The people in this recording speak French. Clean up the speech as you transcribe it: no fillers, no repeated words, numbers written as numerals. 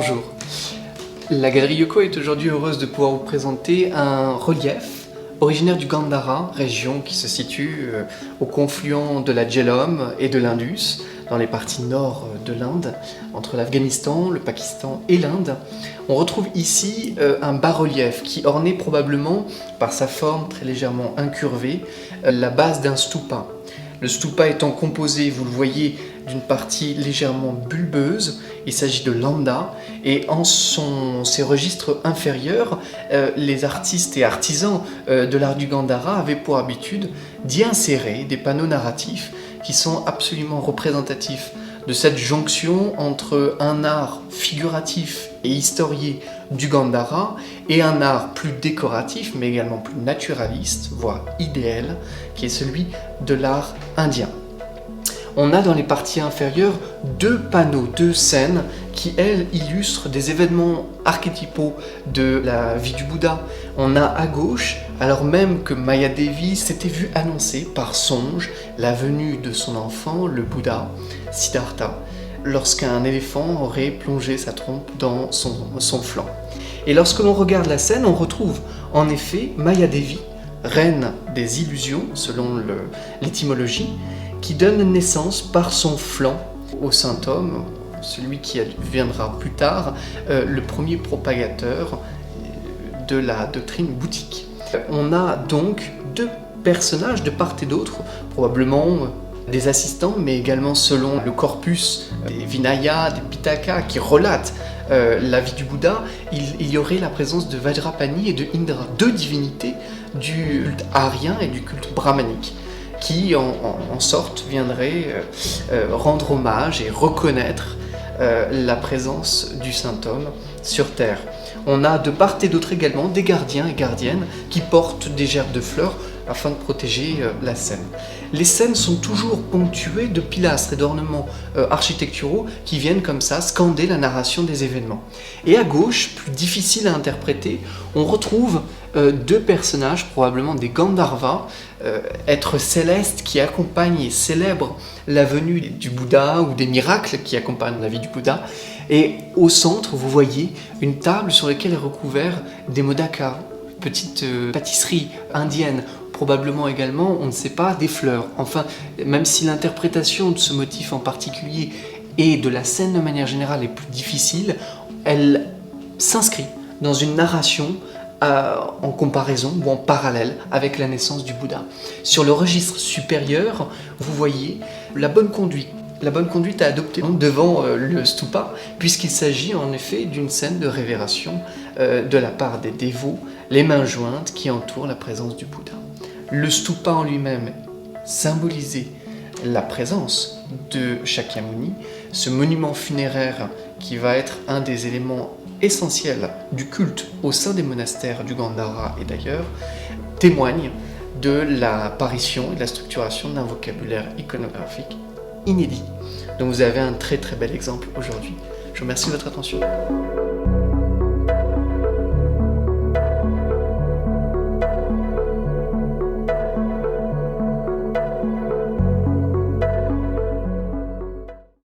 Bonjour. La Galerie Yoko est aujourd'hui heureuse de pouvoir vous présenter un relief originaire du Gandhara, région qui se situe au confluent de la Jhelum et de l'Indus, dans les parties nord de l'Inde, entre l'Afghanistan, le Pakistan et l'Inde. On retrouve ici un bas-relief qui ornait probablement, par sa forme très légèrement incurvée, la base d'un stupa. Le stupa étant composé, vous le voyez, d'une partie légèrement bulbeuse, il s'agit de l'anda, et en ses registres inférieurs, les artistes et artisans de l'art du Gandhara avaient pour habitude d'y insérer des panneaux narratifs qui sont absolument représentatifs de cette jonction entre un art figuratif et historié du Gandhara et un art plus décoratif mais également plus naturaliste, voire idéal, qui est celui de l'art indien. On a dans les parties inférieures deux panneaux, deux scènes qui, elles, illustrent des événements archétypaux de la vie du Bouddha. On a à gauche, alors même que Mayadevi s'était vue annoncer par songe la venue de son enfant, le Bouddha, Siddhartha, lorsqu'un éléphant aurait plongé sa trompe dans son flanc. Et lorsque l'on regarde la scène, on retrouve en effet Mayadevi, reine des illusions, selon l'étymologie, qui donne naissance par son flanc au saint homme, celui qui deviendra plus tard le premier propagateur de la doctrine bouddhique. On a donc deux personnages de part et d'autre, probablement des assistants, mais également selon le corpus des Vinaya, des Pitaka, qui relatent la vie du Bouddha, il y aurait la présence de Vajrapani et de Indra, deux divinités du culte aryen et du culte brahmanique, qui en sorte viendraient rendre hommage et reconnaître la présence du saint homme sur terre. On a de part et d'autre également des gardiens et gardiennes qui portent des gerbes de fleurs afin de protéger la scène. Les scènes sont toujours ponctuées de pilastres et d'ornements architecturaux qui viennent comme ça scander la narration des événements. Et à gauche, plus difficile à interpréter, on retrouve deux personnages, probablement des Gandharvas, êtres célestes qui accompagnent et célèbrent la venue du Bouddha ou des miracles qui accompagnent la vie du Bouddha. Et au centre, vous voyez une table sur laquelle est recouvert des modakas, petites pâtisseries indiennes, probablement également, on ne sait pas, des fleurs. Enfin, même si l'interprétation de ce motif en particulier et de la scène de manière générale est plus difficile, elle s'inscrit dans une narration en comparaison ou en parallèle avec la naissance du Bouddha. Sur le registre supérieur, vous voyez la bonne conduite. La bonne conduite à adopter devant le stupa, puisqu'il s'agit en effet d'une scène de révération de la part des dévots, les mains jointes qui entourent la présence du Bouddha. Le stupa en lui-même symbolisait la présence de Shakyamuni, ce monument funéraire qui va être un des éléments essentiels du culte au sein des monastères du Gandhara et d'ailleurs, témoigne de l'apparition et de la structuration d'un vocabulaire iconographique inédit, dont vous avez un très très bel exemple aujourd'hui. Je vous remercie de votre attention.